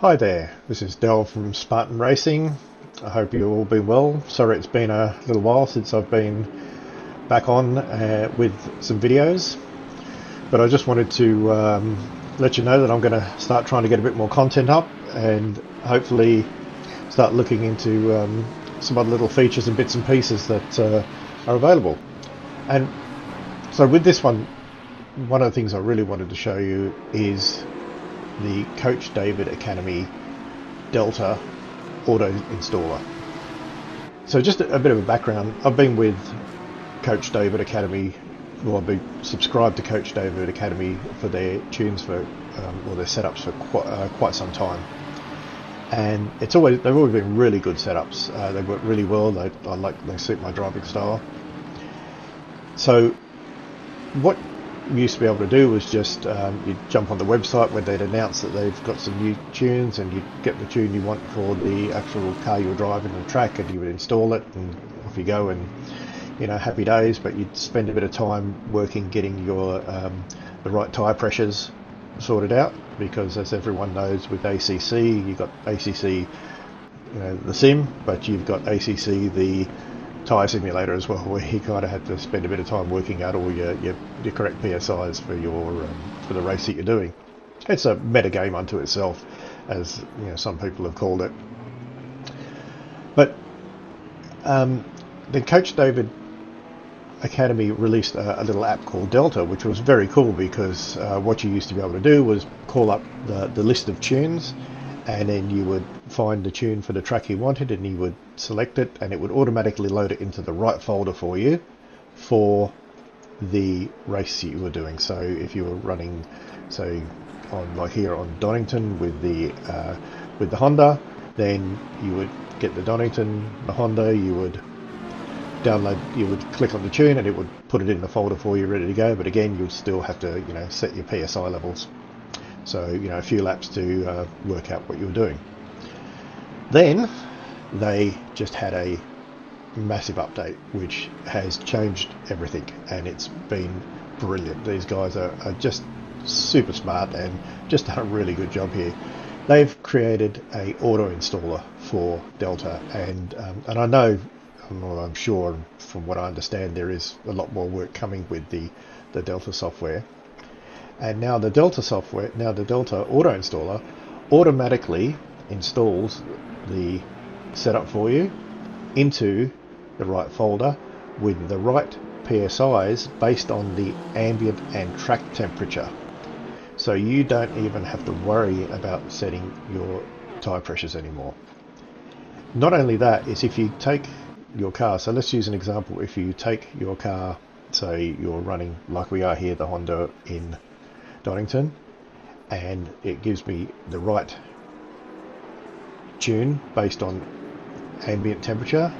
Hi there, this is Del from Spartan Racing. I hope you've all been well. Sorry it's been a little while since I've been back on with some videos, but I just wanted to let you know that I'm going to start trying to get a bit more content up and hopefully start looking into some other little features and bits and pieces that are available. And so with this one of the things I really wanted to show you is the Coach David Academy Delta auto installer. So just a bit of a background, I've been with Coach David Academy, well, I've been subscribed to Coach David Academy for their tunes for or their setups for quite some time, and they've always been really good setups. They work really well. They suit my driving style. So what we used to be able to do was just you'd jump on the website where they'd announce that they've got some new tunes, and you'd get the tune you want for the actual car you were driving on the track, and you would install it and off you go, and happy days. But you'd spend a bit of time working getting your the right tyre pressures sorted out, because as everyone knows, with ACC you've got ACC the sim, but you've got ACC the tyre simulator as well, where you kind of had to spend a bit of time working out all your correct PSIs for your for the race that you're doing. It's a meta game unto itself, as some people have called it. But the Coach David Academy released a little app called Delta, which was very cool, because what you used to be able to do was call up the list of tunes, and then you would find the tune for the track you wanted, and you would select it, and it would automatically load it into the right folder for you for the race that you were doing. So if you were running, say, on like here on Donington with the Honda, then you would get the Donington, the Honda, you would click on the tune, and it would put it in the folder for you, ready to go. But again, you'd still have to set your PSI levels, so a few laps to work out what you were doing. Then they just had a massive update which has changed everything, and it's been brilliant. These guys are just super smart and just done a really good job here. They've created a auto installer for Delta, and I know, well, I'm sure from what I understand, there is a lot more work coming with the Delta software. And now the Delta auto installer automatically installs the setup for you into the right folder with the right PSIs based on the ambient and track temperature. So you don't even have to worry about setting your tire pressures anymore. Not only that, is if you take your car, so let's use an example. If you take your car, say you're running like we are here, the Honda in Donington, and it gives me the right tune based on ambient temperature,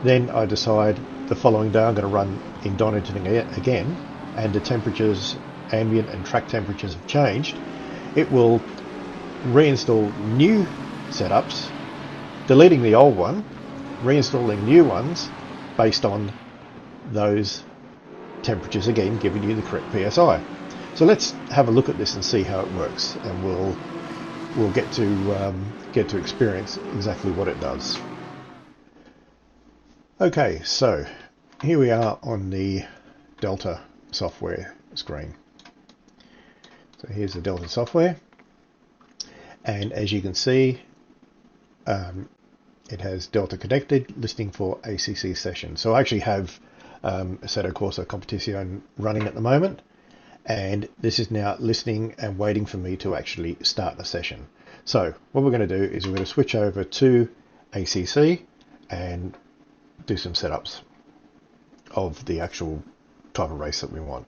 then I decide the following day I'm going to run in Donington again, and the temperatures, ambient and track temperatures, have changed. It will reinstall new setups, deleting the old one, reinstalling new ones based on those temperatures, again giving you the correct PSI. So let's have a look at this and see how it works, and we'll get to experience exactly what it does. Okay, so here we are on the Delta software screen. So here's the Delta software, and as you can see, it has Delta connected, listening for ACC session. So I actually have Assetto Corsa Competizione running at the moment, and this is now listening and waiting for me to actually start the session. So what we're going to do is we're going to switch over to ACC and do some setups of the actual type of race that we want.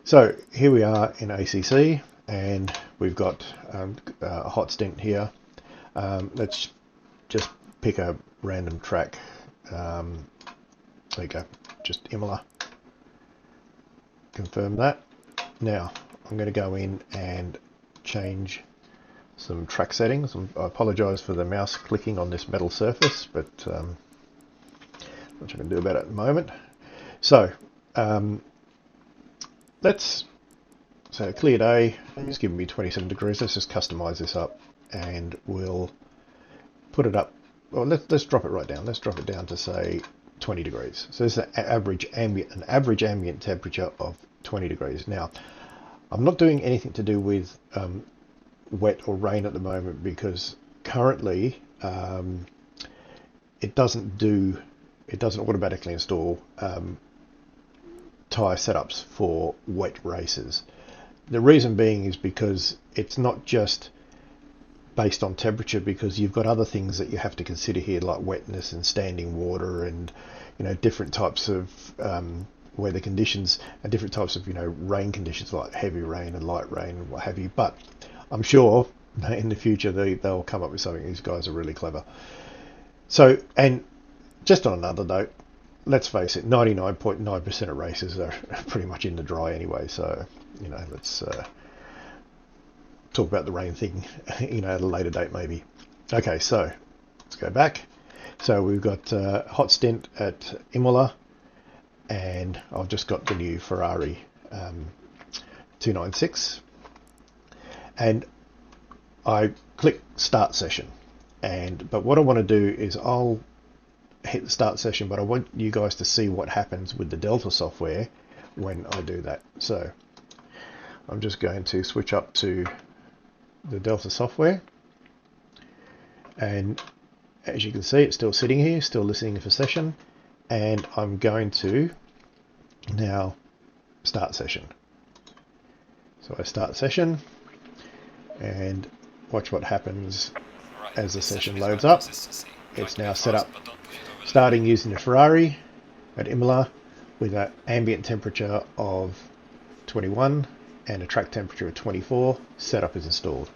So here we are in ACC, and we've got a hot stint here. Let's just pick a random track. There you go, just Imola. Confirm that. Now I'm going to go in and change some track settings. I apologise for the mouse clicking on this metal surface, but what I can do about it at the moment. So let's So clear day, it's giving me 27 degrees. Let's just customize this up and we'll put it up. Well, let's drop it right down. Let's drop it down to say 20 degrees. So this is an average ambient temperature of 20 degrees. Now, I'm not doing anything to do with wet or rain at the moment because currently it doesn't automatically install tyre setups for wet races. The reason being is because it's not just based on temperature, because you've got other things that you have to consider here, like wetness and standing water and different types of weather conditions and different types of rain conditions, like heavy rain and light rain and what have you. But I'm sure in the future they'll come up with something. These guys are really clever. So, and just on another note, let's face it, 99.9% of races are pretty much in the dry anyway. So, let's talk about the rain thing, at a later date maybe. Okay, so let's go back. So we've got hot stint at Imola, and I've just got the new Ferrari 296, and I click start session. But what I want to do is I'll hit the start session, but I want you guys to see what happens with the Delta software when I do that. So I'm just going to switch up to the Delta software, and as you can see, it's still sitting here, still listening for session, and I'm going to now start session. So I start session, and watch what happens as the session loads up. It's now set up starting using the Ferrari at Imola with an ambient temperature of 21 and a track temperature of 24. Setup is installed.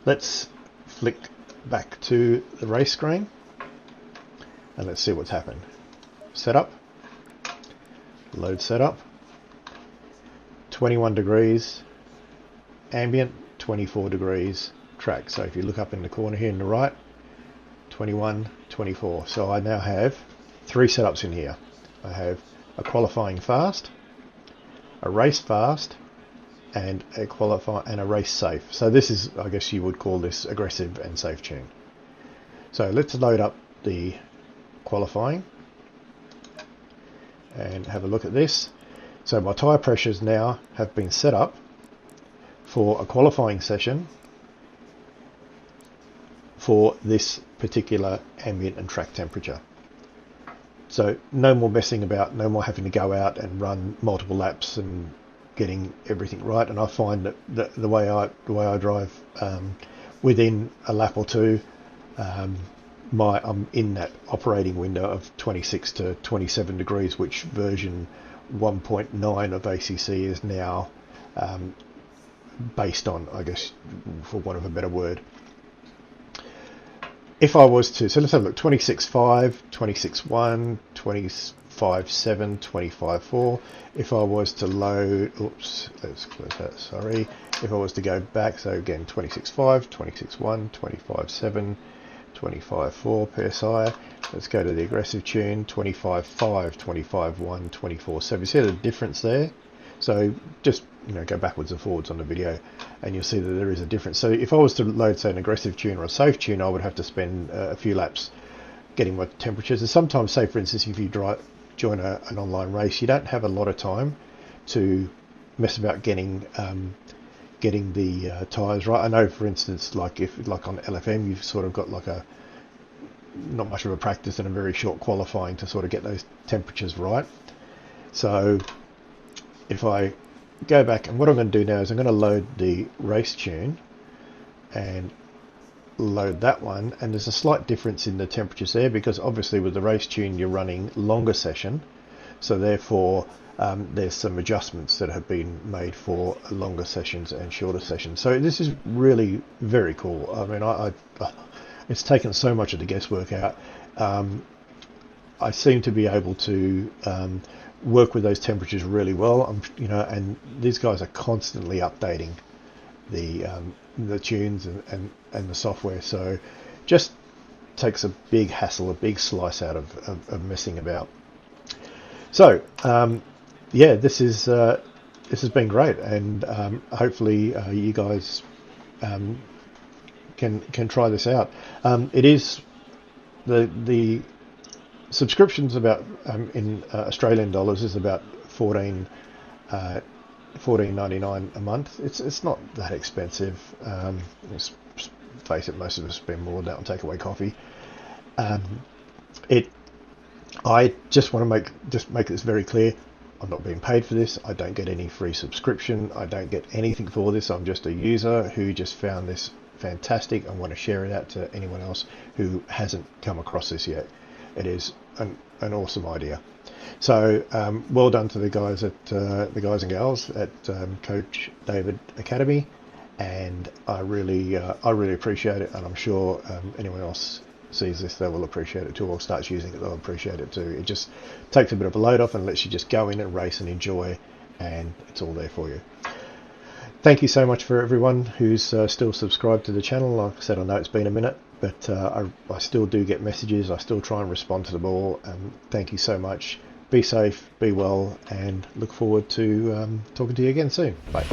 Let's flick back to the race screen and let's see what's happened. Setup, load setup, 21 degrees ambient, 24 degrees track. So if you look up in the corner here in the right, 21, 24. So I now have three setups in here. I have a qualifying fast, a race fast, and a race safe. So this is, I guess you would call this aggressive and safe tune. So let's load up the qualifying and have a look at this. So my tyre pressures now have been set up for a qualifying session for this particular ambient and track temperature. So no more messing about, no more having to go out and run multiple laps and getting everything right. And I find that the way I drive, within a lap or two, I'm in that operating window of 26 to 27 degrees, which version 1.9 of ACC is now based on, I guess, for want of a better word. If I was to, so let's have a look, 26.5, 26.1, 25.7, 25.4. If I was to load, oops, let's close that, sorry. If I was to go back, so again, 26.5, 26.1, 25.7, 25.4 PSI. Let's go to the aggressive tune, 25.5, 25.1, 24.7. See the difference there? So just go backwards and forwards on the video and you'll see that there is a difference. So if I was to load, say, an aggressive tune or a safe tune, I would have to spend a few laps getting my temperatures. And sometimes, say for instance, if you join an online race, you don't have a lot of time to mess about getting the tyres right. I know, for instance, like on LFM, you've sort of got like not much of a practice and a very short qualifying to sort of get those temperatures right. So if I go back, and what I'm going to do now is I'm going to load the race tune and load that one, and there's a slight difference in the temperatures there because obviously with the race tune you're running longer session, so therefore there's some adjustments that have been made for longer sessions and shorter sessions. So this is really very cool. I mean, it's taken so much of the guesswork out. I seem to be able to work with those temperatures really well. And these guys are constantly updating the tunes and the software. So just takes a big hassle, a big slice out of messing about. So yeah, this is this has been great, and hopefully you guys can try this out. It is the subscriptions about in Australian dollars is about 14.99 a month. It's not that expensive. Let's face it, most of us spend more than that on takeaway coffee. I just want to make this very clear. I'm not being paid for this. I don't get any free subscription. I don't get anything for this. I'm just a user who just found this fantastic and want to share it out to anyone else who hasn't come across this yet. It is an awesome idea. So well done to the guys and gals at Coach David Academy, and I really appreciate it, and I'm sure anyone else sees this, they will appreciate it too, or starts using it, they'll appreciate it too. It just takes a bit of a load off and lets you just go in and race and enjoy, and it's all there for you. Thank you so much for everyone who's still subscribed to the channel. Like I said, I know it's been a minute, but I still do get messages. I still try and respond to them all. Thank you so much. Be safe, be well, and look forward to talking to you again soon. Bye.